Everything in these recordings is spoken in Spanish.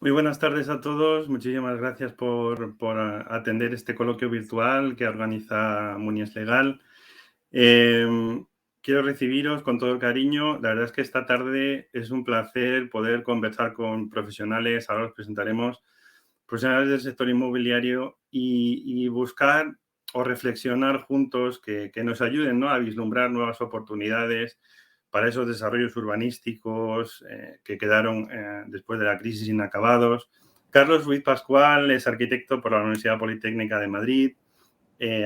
Muy buenas tardes a todos. Muchísimas gracias por atender este coloquio virtual que organiza Munies Legal. Quiero recibiros con todo el cariño. La verdad es que esta tarde es un placer poder conversar con profesionales. Ahora os presentaremos profesionales del sector inmobiliario y buscar o reflexionar juntos que nos ayuden, ¿no?, a vislumbrar nuevas oportunidades para esos desarrollos urbanísticos que quedaron después de la crisis inacabados. Carlos Ruiz Pascual es arquitecto por la Universidad Politécnica de Madrid.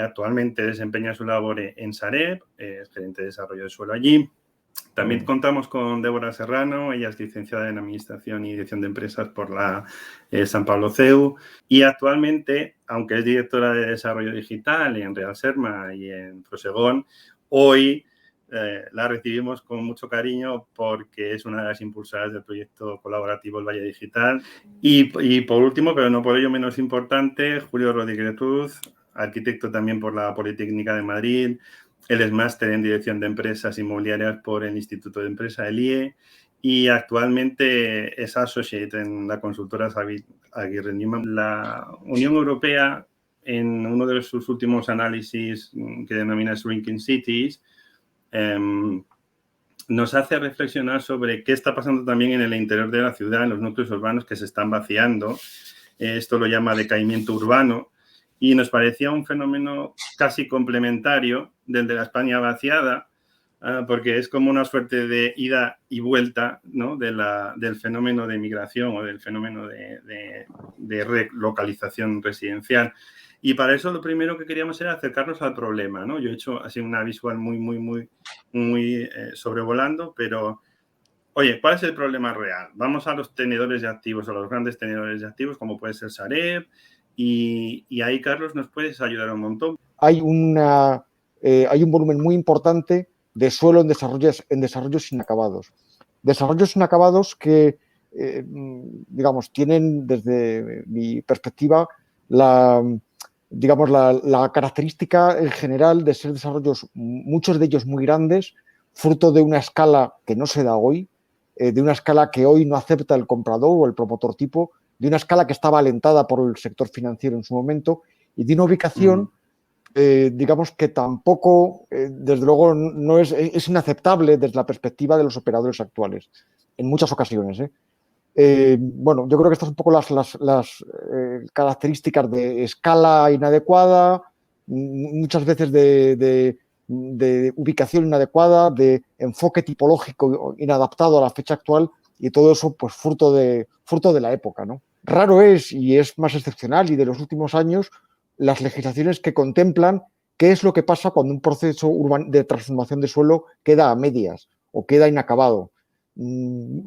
Actualmente desempeña su labor en Sareb, es gerente de desarrollo de suelo allí. También contamos con Débora Serrano, ella es licenciada en Administración y Dirección de Empresas por la San Pablo CEU y actualmente, aunque es directora de Desarrollo Digital en Real Serma y en Prosegón, hoy la recibimos con mucho cariño porque es una de las impulsoras del proyecto colaborativo El Valle Digital. Y por último, pero no por ello menos importante, Julio Rodríguez Cruz, arquitecto también por la Politécnica de Madrid. Él es máster en Dirección de Empresas Inmobiliarias por el Instituto de Empresa, el IE, y actualmente es associate en la consultora Aguirre Newman. La Unión Europea, en uno de sus últimos análisis que denomina Shrinking Cities, nos hace reflexionar sobre qué está pasando también en el interior de la ciudad, en los núcleos urbanos que se están vaciando. Esto lo llama decaimiento urbano. Y nos parecía un fenómeno casi complementario del de la España vaciada, porque es como una suerte de ida y vuelta, ¿no?, del fenómeno de migración o del fenómeno de relocalización residencial. Y para eso lo primero que queríamos era acercarnos al problema, ¿no? Yo he hecho así una visual muy sobrevolando, pero oye, ¿cuál es el problema real? Vamos a los tenedores de activos, a los grandes tenedores de activos, como puede ser Sareb, y ahí, Carlos, nos puedes ayudar un montón. Hay un volumen muy importante de suelo en desarrollos inacabados. Desarrollos inacabados que, digamos, tienen desde mi perspectiva la característica en general de ser desarrollos, muchos de ellos muy grandes, fruto de una escala que no se da hoy, de una escala que hoy no acepta el comprador o el promotor tipo, de una escala que estaba alentada por el sector financiero en su momento y de una ubicación digamos que tampoco, desde luego, no es inaceptable desde la perspectiva de los operadores actuales, en muchas ocasiones. Bueno, yo creo que estas son un poco las características de escala inadecuada, muchas veces de ubicación inadecuada, de enfoque tipológico inadaptado a la fecha actual y todo eso pues fruto de la época, ¿no? Raro es, y es más excepcional, y de los últimos años, las legislaciones que contemplan qué es lo que pasa cuando un proceso de transformación de suelo queda a medias o queda inacabado.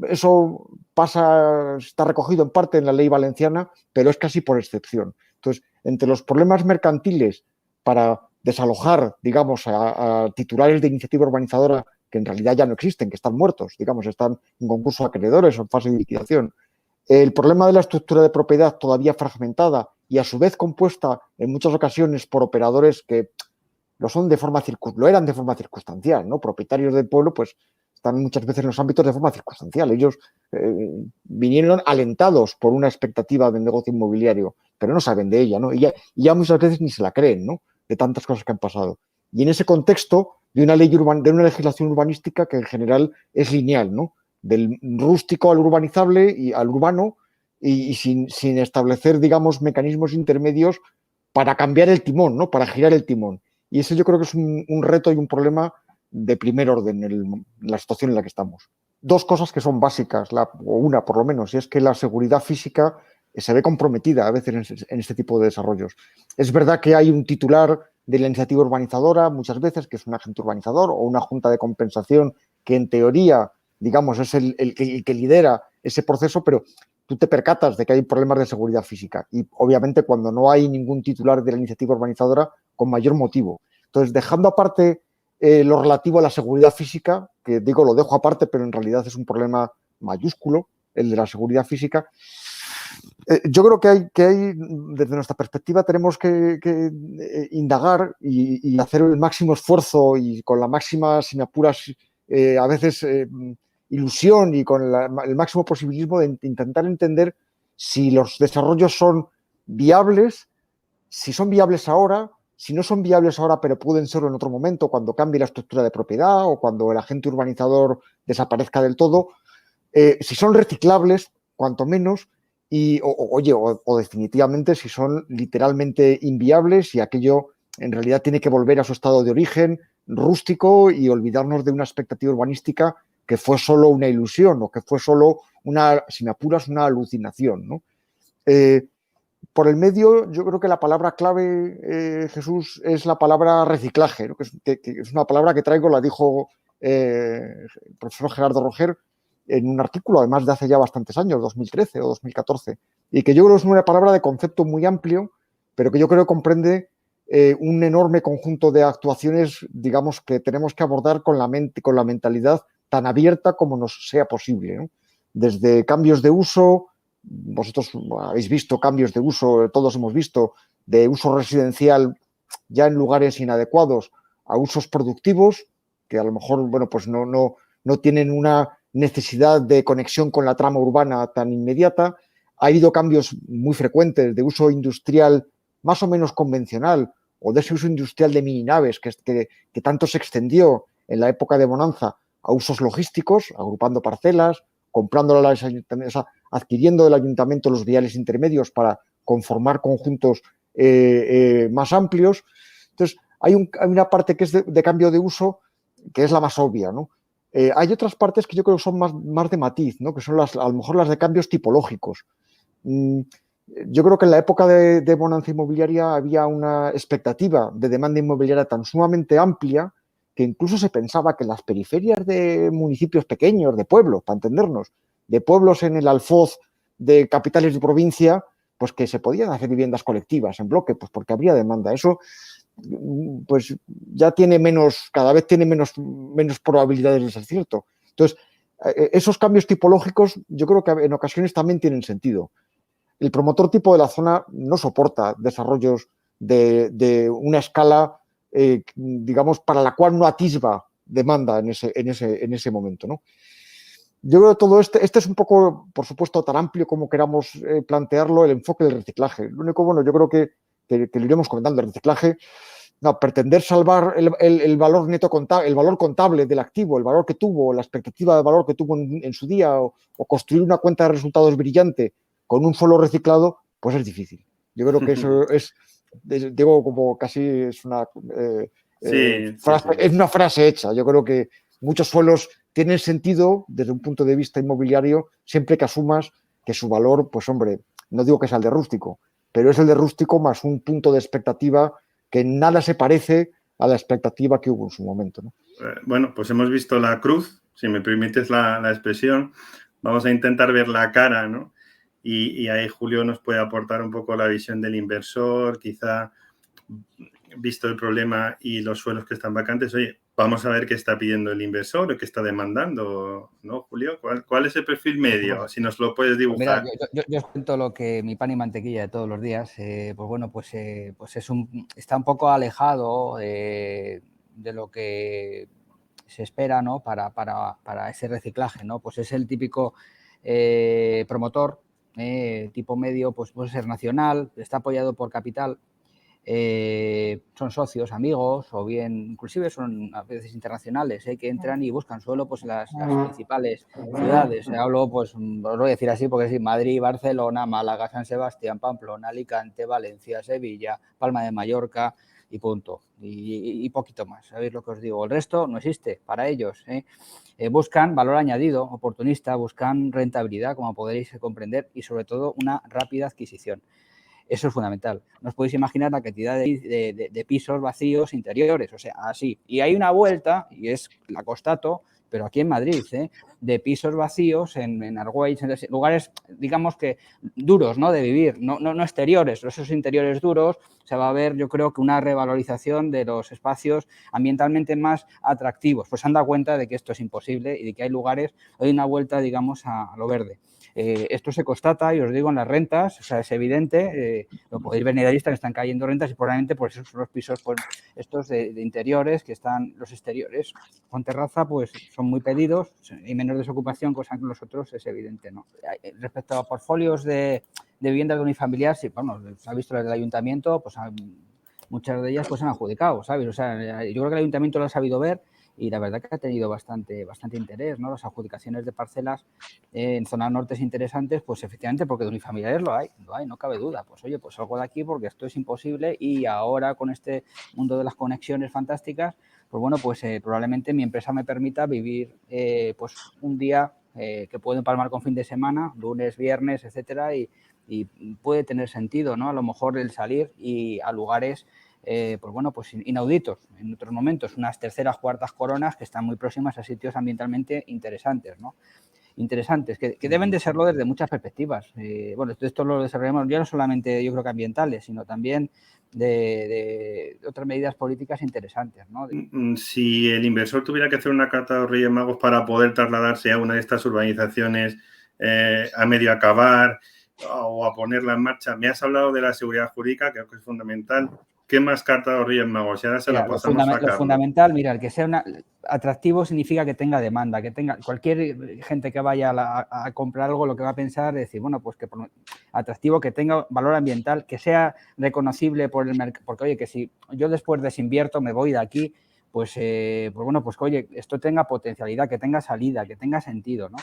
Eso está recogido en parte en la ley valenciana, pero es casi por excepción. Entonces, entre los problemas mercantiles para desalojar, digamos, a titulares de iniciativa urbanizadora que en realidad ya no existen, que están muertos, digamos, están en concurso de acreedores o en fase de liquidación, el problema de la estructura de propiedad todavía fragmentada y a su vez compuesta en muchas ocasiones por operadores que lo eran de forma circunstancial, ¿no? Propietarios del pueblo, pues están muchas veces en los ámbitos de forma circunstancial. Ellos vinieron alentados por una expectativa del negocio inmobiliario, pero no saben de ella, ¿no? Y ya muchas veces ni se la creen, ¿no? De tantas cosas que han pasado. Y en ese contexto de una legislación urbanística que en general es lineal, ¿no? Del rústico al urbanizable y al urbano y sin establecer, digamos, mecanismos intermedios para cambiar el timón, ¿no? Para girar el timón. Y eso yo creo que es un reto y un problema de primer orden en la situación en la que estamos. Dos cosas que son básicas, o una por lo menos, y es que la seguridad física se ve comprometida a veces en este tipo de desarrollos. Es verdad que hay un titular de la iniciativa urbanizadora, muchas veces, que es un agente urbanizador o una junta de compensación que en teoría, digamos, es el que lidera ese proceso, pero tú te percatas de que hay problemas de seguridad física y obviamente cuando no hay ningún titular de la iniciativa urbanizadora, con mayor motivo. Entonces, dejando aparte lo relativo a la seguridad física, que digo, lo dejo aparte, pero en realidad es un problema mayúsculo, el de la seguridad física, yo creo que hay, desde nuestra perspectiva, tenemos que indagar y hacer el máximo esfuerzo y con la máxima, sin apuras, a veces ilusión y con el máximo posibilismo de intentar entender si los desarrollos son viables, si son viables ahora, si no son viables ahora, pero pueden serlo en otro momento, cuando cambie la estructura de propiedad o cuando el agente urbanizador desaparezca del todo, si son reciclables, cuanto menos, y, o definitivamente si son literalmente inviables y aquello en realidad tiene que volver a su estado de origen rústico y olvidarnos de una expectativa urbanística que fue solo una ilusión o que fue solo una, si me apuras, una alucinación, ¿no? Por el medio, yo creo que la palabra clave, Jesús, es la palabra reciclaje, ¿no? que es una palabra que traigo, la dijo el profesor Gerardo Roger en un artículo, además de hace ya bastantes años, 2013 o 2014, y que yo creo que es una palabra de concepto muy amplio, pero que yo creo que comprende un enorme conjunto de actuaciones, digamos, que tenemos que abordar con la mente, con la mentalidad tan abierta como nos sea posible, ¿no? Desde cambios de uso, vosotros habéis visto cambios de uso, todos hemos visto, de uso residencial ya en lugares inadecuados a usos productivos, que a lo mejor, bueno, pues no tienen una necesidad de conexión con la trama urbana tan inmediata. Ha habido cambios muy frecuentes de uso industrial más o menos convencional o de ese uso industrial de mini naves que tanto se extendió en la época de bonanza a usos logísticos, agrupando parcelas, comprando las ayuntamientos, adquiriendo del ayuntamiento los viales intermedios para conformar conjuntos más amplios. Entonces, hay una parte que es de cambio de uso que es la más obvia, ¿no? Hay otras partes que yo creo que son más de matiz, ¿no? Que son a lo mejor las de cambios tipológicos. Yo creo que en la época de bonanza inmobiliaria había una expectativa de demanda inmobiliaria tan sumamente amplia que incluso se pensaba que las periferias de municipios pequeños, de pueblos, para entendernos, de pueblos en el alfoz de capitales de provincia, pues que se podían hacer viviendas colectivas en bloque, pues porque habría demanda. Eso pues ya tiene cada vez tiene menos probabilidades de ser cierto. Entonces, esos cambios tipológicos yo creo que en ocasiones también tienen sentido. El promotor tipo de la zona no soporta desarrollos de una escala, digamos, para la cual no atisba demanda en ese momento, ¿no? Yo creo que todo este es un poco, por supuesto, tan amplio como queramos plantearlo, el enfoque del reciclaje. Lo único, bueno, yo creo que lo iremos comentando, el reciclaje, no, pretender salvar el valor neto contable, el valor contable del activo, el valor que tuvo, la expectativa de valor que tuvo en su día, o construir una cuenta de resultados brillante con un solo reciclado, pues es difícil. Yo creo que eso digo, como casi es una frase, es una frase hecha. Yo creo que muchos suelos tienen sentido desde un punto de vista inmobiliario siempre que asumas que su valor, pues hombre, no digo que sea el de rústico, pero es el de rústico más un punto de expectativa que nada se parece a la expectativa que hubo en su momento, ¿no? Bueno, pues hemos visto la cruz, si me permites la expresión. Vamos a intentar ver la cara, ¿no? Y ahí Julio nos puede aportar un poco la visión del inversor, quizá visto el problema y los suelos que están vacantes. Oye, vamos a ver qué está pidiendo el inversor o qué está demandando, ¿no, Julio? ¿Cuál es el perfil medio? Si nos lo puedes dibujar. Mira, yo os cuento lo que mi pan y mantequilla de todos los días. Pues bueno, pues está un poco alejado de lo que se espera, ¿no? Para ese reciclaje, ¿no? Pues es el típico promotor tipo medio, pues puede ser nacional, está apoyado por capital. Son socios, amigos o bien inclusive son a veces internacionales que entran y buscan suelo pues en las principales ciudades. Hablo, pues os voy a decir así porque sí, Madrid, Barcelona, Málaga, San Sebastián, Pamplona, Alicante, Valencia, Sevilla, Palma de Mallorca y punto. Y poquito más, ¿sabéis lo que os digo? El resto no existe para ellos. Buscan valor añadido, oportunista, buscan rentabilidad, como podréis comprender, y sobre todo una rápida adquisición. Eso es fundamental. No os podéis imaginar la cantidad de pisos vacíos interiores, o sea, así. Y hay una vuelta, y la constato, pero aquí en Madrid, de pisos vacíos en Argüelles, en lugares, digamos que duros, ¿no? De vivir, no exteriores, esos interiores duros, se va a ver, yo creo que una revalorización de los espacios ambientalmente más atractivos. Pues se han dado cuenta de que esto es imposible y de que hay lugares, hay una vuelta, digamos, a lo verde. Esto se constata, y os digo, en las rentas, o sea, es evidente, lo podéis ver en Idealista, que están cayendo rentas y probablemente pues esos son los pisos pues, estos de interiores, que están los exteriores con terraza, pues son muy pedidos y menos desocupación, cosa que los otros es evidente, ¿no? Respecto a portfolios de vivienda de unifamiliar, sí, bueno, se ha visto el del ayuntamiento, pues muchas de ellas pues han adjudicado, ¿sabes? O sea, yo creo que el ayuntamiento lo ha sabido ver y la verdad que ha tenido bastante interés, ¿no? Las adjudicaciones de parcelas en zonas nortes interesantes, pues efectivamente, porque de unifamiliares lo hay, no cabe duda. Pues oye, pues salgo de aquí porque esto es imposible y ahora con este mundo de las conexiones fantásticas, pues bueno, pues probablemente mi empresa me permita vivir pues un día que puedo empalmar con fin de semana, lunes, viernes, etcétera, y puede tener sentido, ¿no? A lo mejor el salir y a lugares pues bueno, pues inauditos en otros momentos, unas terceras, cuartas coronas que están muy próximas a sitios ambientalmente interesantes, ¿no? Interesantes, que deben de serlo desde muchas perspectivas. Bueno, esto lo desarrollamos ya no solamente yo creo que ambientales, sino también de otras medidas políticas interesantes, ¿no? Si el inversor tuviera que hacer una carta a los Reyes Magos para poder trasladarse a una de estas urbanizaciones a medio acabar o a ponerla en marcha, me has hablado de la seguridad jurídica, creo que es fundamental. ¿Qué más carta a los Reyes Magos? Y ahora se la pasamos a Carlos. Lo fundamental, mira, el que sea atractivo significa que tenga demanda, que tenga cualquier gente que vaya a comprar algo, lo que va a pensar es decir, bueno, pues que atractivo, que tenga valor ambiental, que sea reconocible por el mercado, porque oye, que si yo después desinvierto, me voy de aquí, pues bueno, pues que oye, esto tenga potencialidad, que tenga salida, que tenga sentido, ¿no?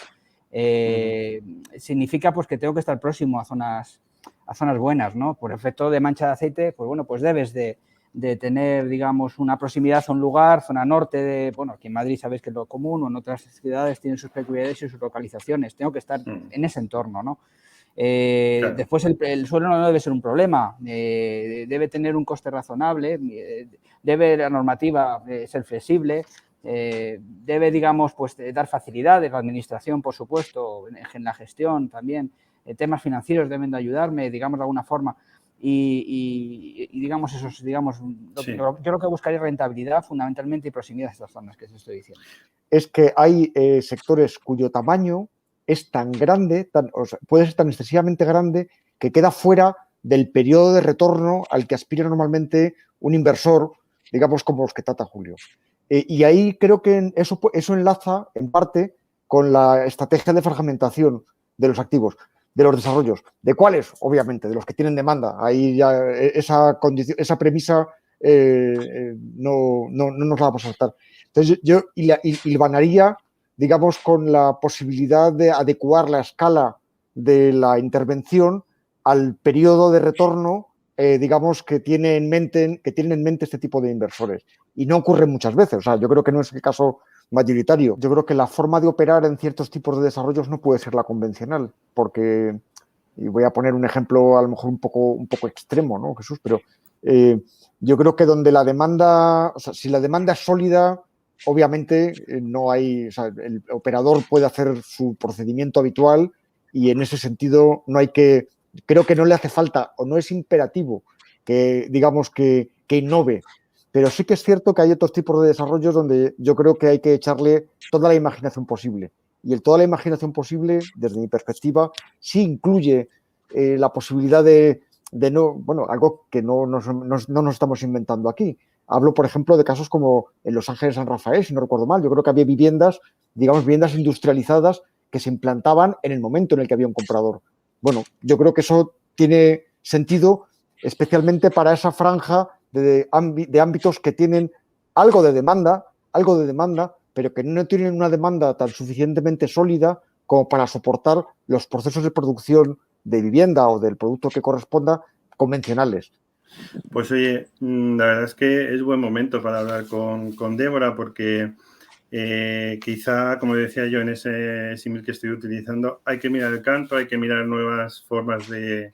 Significa pues que tengo que estar próximo a zonas buenas, ¿no? Por efecto de mancha de aceite, pues bueno, pues debes de tener, digamos, una proximidad a un lugar, zona norte, bueno, aquí en Madrid sabéis que es lo común, o en otras ciudades tienen sus peculiaridades y sus localizaciones, tengo que estar en ese entorno, ¿no? Claro. Después el suelo no debe ser un problema, debe tener un coste razonable, debe la normativa ser flexible, debe, digamos, pues dar facilidades, la administración, por supuesto, en la gestión también, temas financieros deben de ayudarme, digamos, de alguna forma, y digamos, esos, digamos, sí. Yo lo que buscaría es rentabilidad fundamentalmente y proximidad a estas zonas que os estoy diciendo. Es que hay sectores cuyo tamaño es tan grande, o sea, puede ser tan excesivamente grande que queda fuera del periodo de retorno al que aspira normalmente un inversor, digamos, como los que trata Julio. Y ahí creo que eso enlaza, en parte, con la estrategia de fragmentación de los activos, de los desarrollos. ¿De cuáles? Obviamente, de los que tienen demanda. Ahí ya esa premisa no nos la vamos a saltar. Entonces yo hilvanaría, digamos, con la posibilidad de adecuar la escala de la intervención al periodo de retorno, digamos, que tienen en mente este tipo de inversores. Y no ocurre muchas veces. O sea, yo creo que no es el caso mayoritario. Yo creo que la forma de operar en ciertos tipos de desarrollos no puede ser la convencional, porque, y voy a poner un ejemplo a lo mejor un poco extremo, ¿no, Jesús? Pero yo creo que donde la demanda, o sea, si la demanda es sólida, obviamente no hay, o sea, el operador puede hacer su procedimiento habitual y en ese sentido creo que no le hace falta o no es imperativo que, digamos, que innove. Pero sí que es cierto que hay otros tipos de desarrollos donde yo creo que hay que echarle toda la imaginación posible. Y toda la imaginación posible, desde mi perspectiva, sí incluye la posibilidad de no, bueno, algo que no nos estamos inventando aquí. Hablo, por ejemplo, de casos como en Los Ángeles San Rafael, si no recuerdo mal. Yo creo que había viviendas, digamos, viviendas industrializadas que se implantaban en el momento en el que había un comprador. Bueno, yo creo que eso tiene sentido, especialmente para esa franja de ámbitos que tienen algo de demanda, pero que no tienen una demanda tan suficientemente sólida como para soportar los procesos de producción de vivienda o del producto que corresponda convencionales. Pues oye, la verdad es que es buen momento para hablar con Débora porque quizá, como decía yo en ese símil que estoy utilizando, hay que mirar el canto, hay que mirar nuevas formas de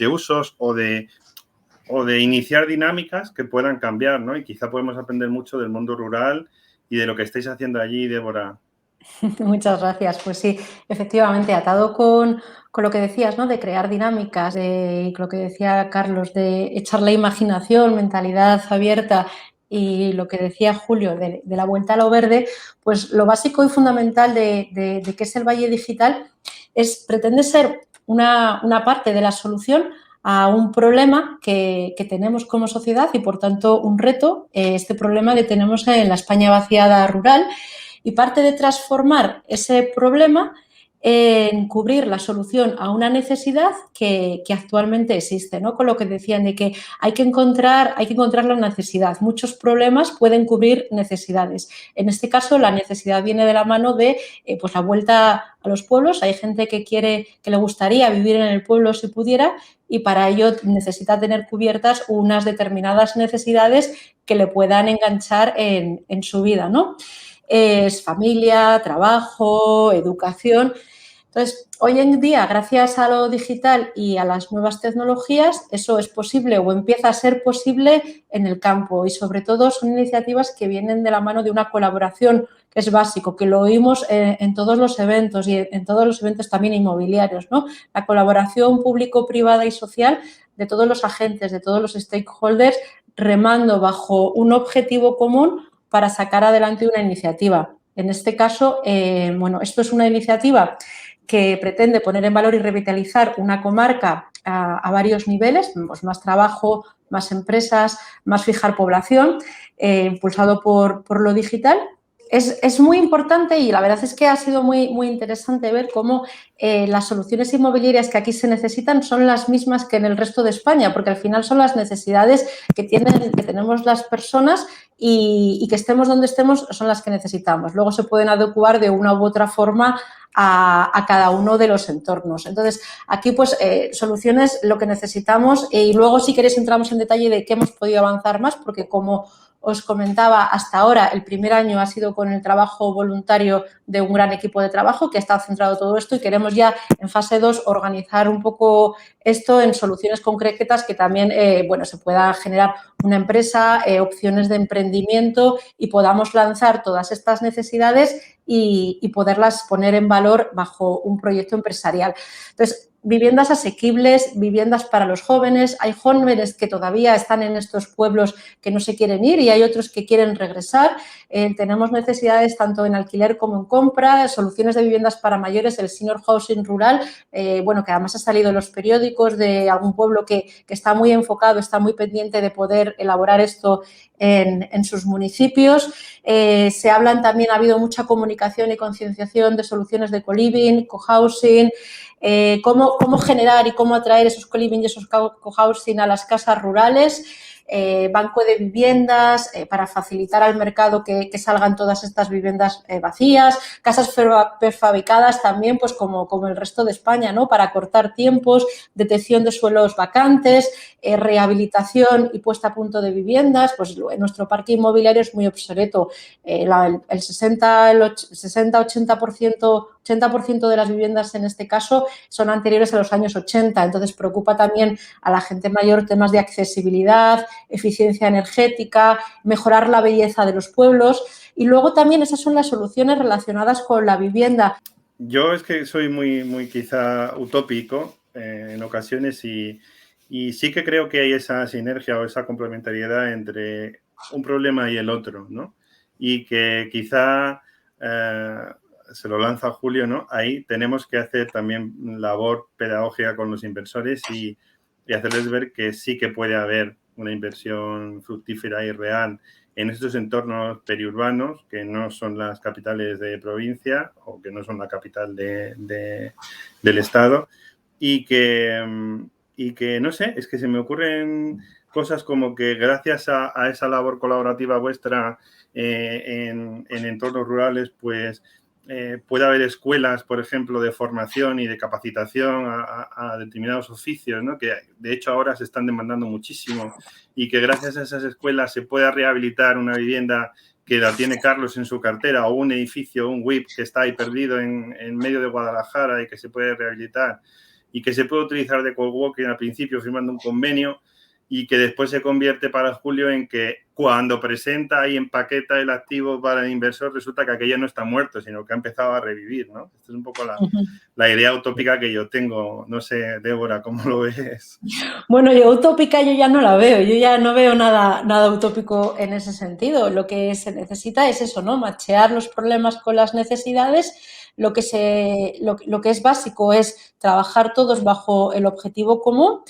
usos o de iniciar dinámicas que puedan cambiar, ¿no? Y quizá podemos aprender mucho del mundo rural y de lo que estáis haciendo allí, Débora. Muchas gracias. Pues sí, efectivamente, atado con lo que decías, ¿no? De crear dinámicas, y lo que decía Carlos, de echar la imaginación, mentalidad abierta y lo que decía Julio de la vuelta a lo verde, pues lo básico y fundamental de qué es el Valle Digital pretende ser una parte de la solución a un problema que tenemos como sociedad y, por tanto, un reto. Este problema que tenemos en la España vaciada rural, y parte de transformar ese problema en cubrir la solución a una necesidad que actualmente existe, ¿no? Con lo que decían de que hay que encontrar la necesidad. Muchos problemas pueden cubrir necesidades. En este caso, la necesidad viene de la mano de pues la vuelta a los pueblos. Hay gente que le gustaría vivir en el pueblo si pudiera, y para ello necesita tener cubiertas unas determinadas necesidades que le puedan enganchar en su vida, ¿no? Es familia, trabajo, educación. Entonces, hoy en día, gracias a lo digital y a las nuevas tecnologías, eso es posible o empieza a ser posible en el campo, y sobre todo son iniciativas que vienen de la mano de una colaboración que es básico, que lo oímos en todos los eventos y en todos los eventos también inmobiliarios, ¿no? La colaboración público-privada y social de todos los agentes, de todos los stakeholders, remando bajo un objetivo común para sacar adelante una iniciativa. En este caso, bueno, esto es una iniciativa que pretende poner en valor y revitalizar una comarca a varios niveles, pues más trabajo, más empresas, más fijar población, impulsado por lo digital. Es muy importante, y la verdad es que ha sido muy interesante ver cómo las soluciones inmobiliarias que aquí se necesitan son las mismas que en el resto de España, porque al final son las necesidades que tenemos las personas, y que estemos donde estemos son las que necesitamos. Luego se pueden adecuar de una u otra forma a cada uno de los entornos. Entonces, aquí pues soluciones lo que necesitamos, y luego si queréis entramos en detalle de qué hemos podido avanzar más, porque como os comentaba, hasta ahora el primer año ha sido con el trabajo voluntario de un gran equipo de trabajo que ha estado centrado todo esto, y queremos ya en fase 2 organizar un poco esto en soluciones concretas que también bueno, se pueda generar una empresa, opciones de emprendimiento, y podamos lanzar todas estas necesidades y poderlas poner en valor bajo un proyecto empresarial. Entonces, viviendas asequibles, viviendas para los jóvenes. Hay jóvenes que todavía están en estos pueblos que no se quieren ir, y hay otros que quieren regresar. Tenemos necesidades tanto en alquiler como en compra, soluciones de viviendas para mayores, el senior housing rural, bueno, que además ha salido en los periódicos de algún pueblo que está muy enfocado, está muy pendiente de poder elaborar esto en sus municipios. Se hablan también, ha habido mucha comunicación y concienciación de soluciones de co-living, co-housing, cómo generar y cómo atraer esos co-living y esos co-housing a las casas rurales, banco de viviendas para facilitar al mercado que salgan todas estas viviendas vacías, casas prefabricadas también, pues como el resto de España, ¿no? Para cortar tiempos, detección de suelos vacantes, rehabilitación y puesta a punto de viviendas. Pues en nuestro parque inmobiliario es muy obsoleto. El 80% de las viviendas en este caso son anteriores a los años 80, entonces preocupa también a la gente mayor temas de accesibilidad, eficiencia energética, mejorar la belleza de los pueblos, y luego también esas son las soluciones relacionadas con la vivienda. Yo es que soy muy quizá utópico en ocasiones, y sí que creo que hay esa sinergia o esa complementariedad entre un problema y el otro, ¿no? Y que quizá se lo lanza Julio, ¿no? Ahí tenemos que hacer también labor pedagógica con los inversores y hacerles ver que sí que puede haber una inversión fructífera y real en estos entornos periurbanos, que no son las capitales de provincia o que no son la capital del Estado, y que, no sé, es que se me ocurren cosas como que gracias a esa labor colaborativa vuestra en entornos rurales, pues puede haber escuelas, por ejemplo, de formación y de capacitación a determinados oficios, ¿no? Que de hecho ahora se están demandando muchísimo, y que gracias a esas escuelas se pueda rehabilitar una vivienda que la tiene Carlos en su cartera, o un edificio, un WIP que está ahí perdido en medio de Guadalajara y que se puede rehabilitar y que se puede utilizar de coworking al principio firmando un convenio. y que después se convierte para Julio en que cuando presenta y empaqueta el activo para el inversor resulta que aquello no está muerto, sino que ha empezado a revivir, ¿no? Esta es un poco la idea utópica que yo tengo. No sé, Débora, ¿cómo lo ves? Bueno, yo utópica yo ya no la veo, yo ya no veo nada utópico en ese sentido. Lo que se necesita es eso, ¿no? Machear los problemas con las necesidades. Lo que es básico es trabajar todos bajo el objetivo común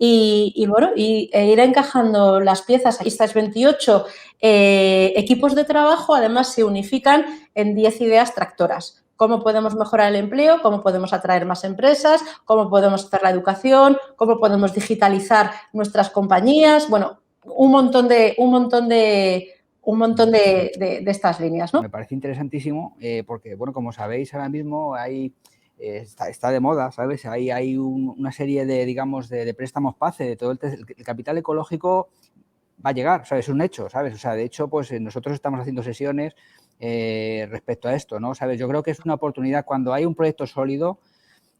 e ir encajando las piezas. Estas 28 equipos de trabajo además se unifican en 10 ideas tractoras. Cómo podemos mejorar el empleo, cómo podemos atraer más empresas, cómo podemos hacer la educación, cómo podemos digitalizar nuestras compañías, bueno, un montón de estas líneas, ¿no? Me parece interesantísimo porque, bueno, como sabéis, ahora mismo está de moda, ¿sabes? Hay una serie de, digamos, de préstamos PACE, de todo el capital ecológico va a llegar, ¿sabes? Es un hecho, ¿sabes? O sea, de hecho, pues nosotros estamos haciendo sesiones respecto a esto, ¿no? ¿Sabes? Yo creo que es una oportunidad cuando hay un proyecto sólido.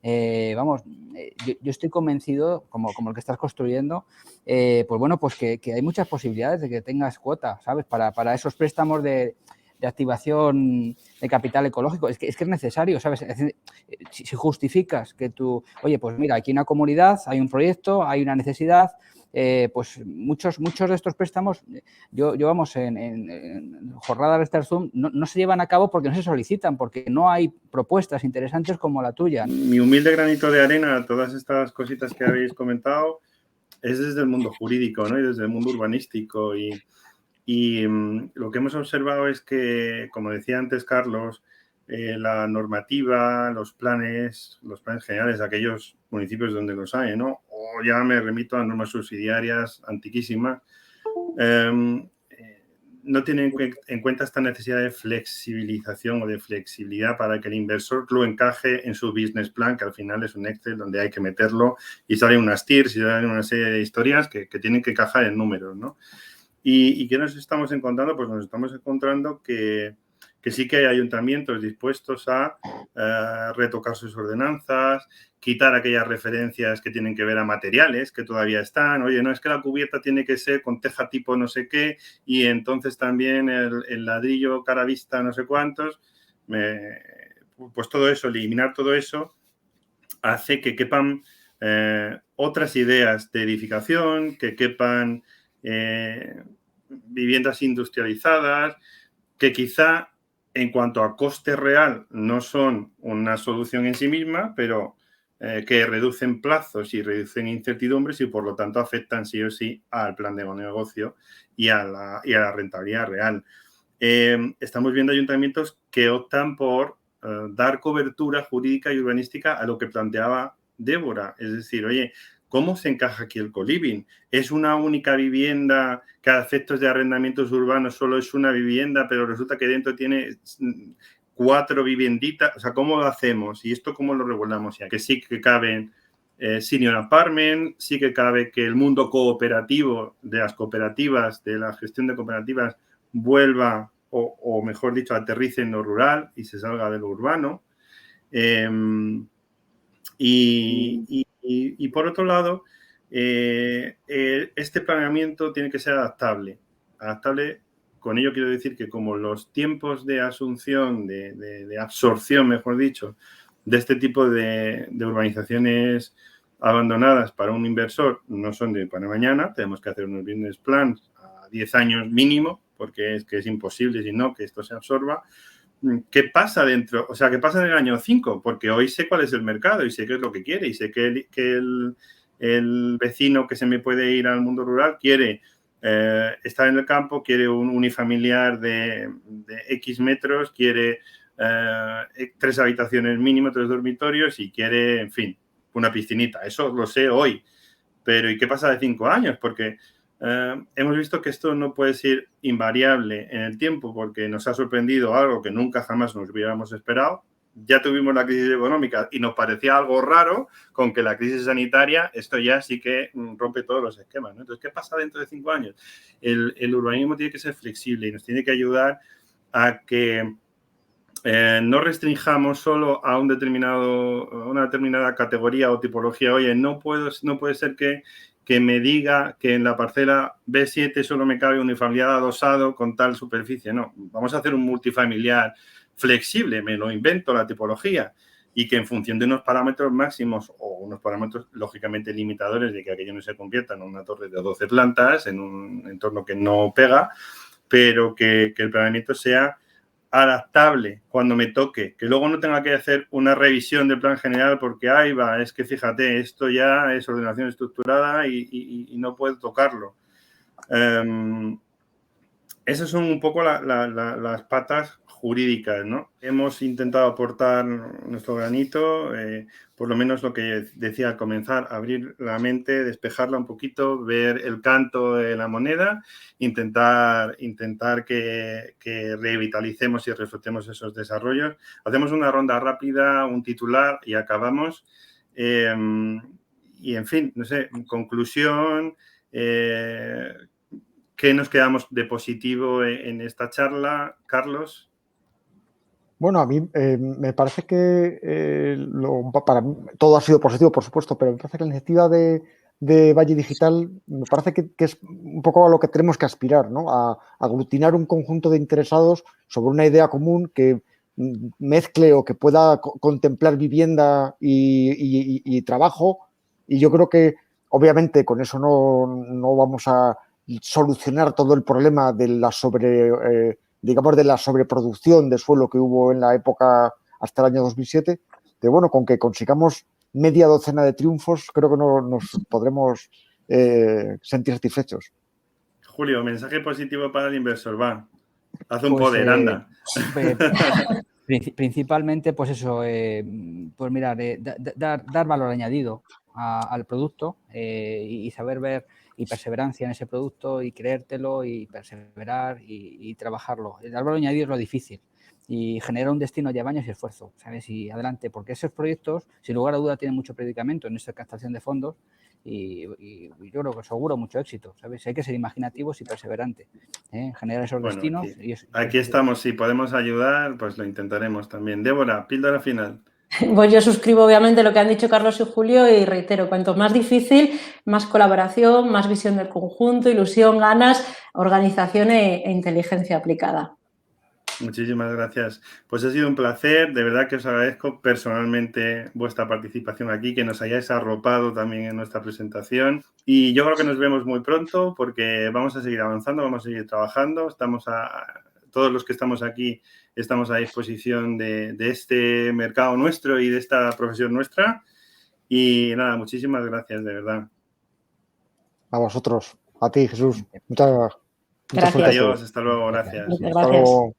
Yo estoy convencido, como el que estás construyendo, pues bueno, pues que hay muchas posibilidades de que tengas cuota, ¿sabes? Para esos préstamos de activación de capital ecológico. Es que es necesario, ¿sabes? Si justificas que tú, oye, pues mira, aquí hay una comunidad, hay un proyecto, hay una necesidad, pues muchos de estos préstamos, yo vamos, en jornadas de Start Zoom no se llevan a cabo porque no se solicitan, porque no hay propuestas interesantes como la tuya. Mi humilde granito de arena a todas estas cositas que habéis comentado es desde el mundo jurídico, ¿no? Y desde el mundo urbanístico. Y lo que hemos observado es que, como decía antes Carlos, la normativa, los planes generales de aquellos municipios donde los hay, ¿no? O ya me remito a normas subsidiarias antiquísimas, no tienen en cuenta esta necesidad de flexibilización o de flexibilidad para que el inversor lo encaje en su business plan, que al final es un Excel donde hay que meterlo y salen unas TIRs y salen una serie de historias que tienen que encajar en números, ¿no? ¿Y qué nos estamos encontrando? Pues nos estamos encontrando que sí que hay ayuntamientos dispuestos a retocar sus ordenanzas, quitar aquellas referencias que tienen que ver a materiales que todavía están. Oye, no, es que la cubierta tiene que ser con teja tipo no sé qué y entonces también el ladrillo cara vista no sé cuántos. Pues todo eso, eliminar todo eso, hace que quepan otras ideas de edificación, que quepan viviendas industrializadas, que quizá en cuanto a coste real no son una solución en sí misma, pero que reducen plazos y reducen incertidumbres y por lo tanto afectan sí o sí al plan de negocio y a la rentabilidad real. Estamos viendo ayuntamientos que optan por dar cobertura jurídica y urbanística a lo que planteaba Débora. Es decir, oye, ¿cómo se encaja aquí el coliving? ¿Es una única vivienda que a efectos de arrendamientos urbanos solo es una vivienda, pero resulta que dentro tiene 4 vivienditas? O sea, ¿cómo lo hacemos? ¿Y esto cómo lo regulamos? Ya que sí que caben senior apartment, sí que cabe que el mundo cooperativo de las cooperativas, de la gestión de cooperativas, vuelva, o mejor dicho, aterrice en lo rural y se salga de lo urbano. Y por otro lado, este planeamiento tiene que ser adaptable. Adaptable, con ello quiero decir que como los tiempos de asunción, de absorción, mejor dicho, de este tipo de urbanizaciones abandonadas para un inversor no son de para mañana, tenemos que hacer unos business plans a 10 años mínimo, porque es imposible, si no, que esto se absorba. ¿Qué pasa dentro? O sea, ¿qué pasa en el año 5? Porque hoy sé cuál es el mercado y sé qué es lo que quiere y sé que el vecino que se me puede ir al mundo rural quiere estar en el campo, quiere un unifamiliar de X metros, quiere 3 habitaciones mínimo, 3 dormitorios y quiere, en fin, una piscinita. Eso lo sé hoy. Pero ¿y qué pasa de 5 años? Porque hemos visto que esto no puede ser invariable en el tiempo porque nos ha sorprendido algo que nunca jamás nos hubiéramos esperado. Ya tuvimos la crisis económica y nos parecía algo raro, con que la crisis sanitaria, esto ya sí que rompe todos los esquemas, ¿no? Entonces, ¿qué pasa dentro de 5 años? El urbanismo tiene que ser flexible y nos tiene que ayudar a que no restringamos solo a una determinada categoría o tipología. Oye, no puede ser que que me diga que en la parcela B7 solo me cabe unifamiliar adosado con tal superficie. No, vamos a hacer un multifamiliar flexible, me lo invento la tipología, y que en función de unos parámetros máximos o unos parámetros lógicamente limitadores de que aquello no se convierta en una torre de 12 plantas, en un entorno que no pega, pero que el planeamiento sea adaptable cuando me toque, que luego no tenga que hacer una revisión del plan general porque ahí va, es que fíjate, esto ya es ordenación estructurada y no puedo tocarlo. Esas son un poco las patas jurídicas, ¿no? Hemos intentado aportar nuestro granito, por lo menos lo que decía al comenzar, abrir la mente, despejarla un poquito, ver el canto de la moneda, intentar que revitalicemos y reflotemos esos desarrollos. Hacemos una ronda rápida, un titular y acabamos. Y, en fin, no sé, en conclusión, ¿qué nos quedamos de positivo en esta charla, Carlos? Bueno, a mí me parece que para mí, todo ha sido positivo, por supuesto, pero me parece que la iniciativa de Valle Digital me parece que es un poco a lo que tenemos que aspirar, ¿no? A aglutinar un conjunto de interesados sobre una idea común que mezcle o que pueda contemplar vivienda y trabajo. Y yo creo que, obviamente, con eso no vamos a solucionar todo el problema de la digamos, de la sobreproducción de suelo que hubo en la época hasta el año 2007, pero bueno, con que consigamos media docena de triunfos, creo que nos podremos sentir satisfechos. Julio, mensaje positivo para el inversor, va. Haz un poder, anda. Principalmente, pues eso, pues mirar, dar valor añadido al producto y saber ver y perseverancia en ese producto y creértelo y perseverar y trabajarlo. El dar valor añadido es lo difícil y generar un destino lleva años y esfuerzo, ¿sabes? Y adelante, porque esos proyectos, sin lugar a duda, tienen mucho predicamento en esta captación de fondos y yo creo que seguro mucho éxito, ¿sabes? Hay que ser imaginativos y perseverantes, generar esos destinos. Aquí estamos, si podemos ayudar, pues lo intentaremos también. Débora, píldora final. Pues yo suscribo obviamente lo que han dicho Carlos y Julio y reitero, cuanto más difícil, más colaboración, más visión del conjunto, ilusión, ganas, organización e inteligencia aplicada. Muchísimas gracias. Pues ha sido un placer, de verdad que os agradezco personalmente vuestra participación aquí, que nos hayáis arropado también en nuestra presentación y yo creo que nos vemos muy pronto porque vamos a seguir avanzando, vamos a seguir trabajando, todos los que estamos aquí estamos a disposición de este mercado nuestro y de esta profesión nuestra y nada, muchísimas gracias, de verdad. A vosotros, a ti, Jesús. Muchas gracias. Adiós, hasta luego, gracias. Hasta luego.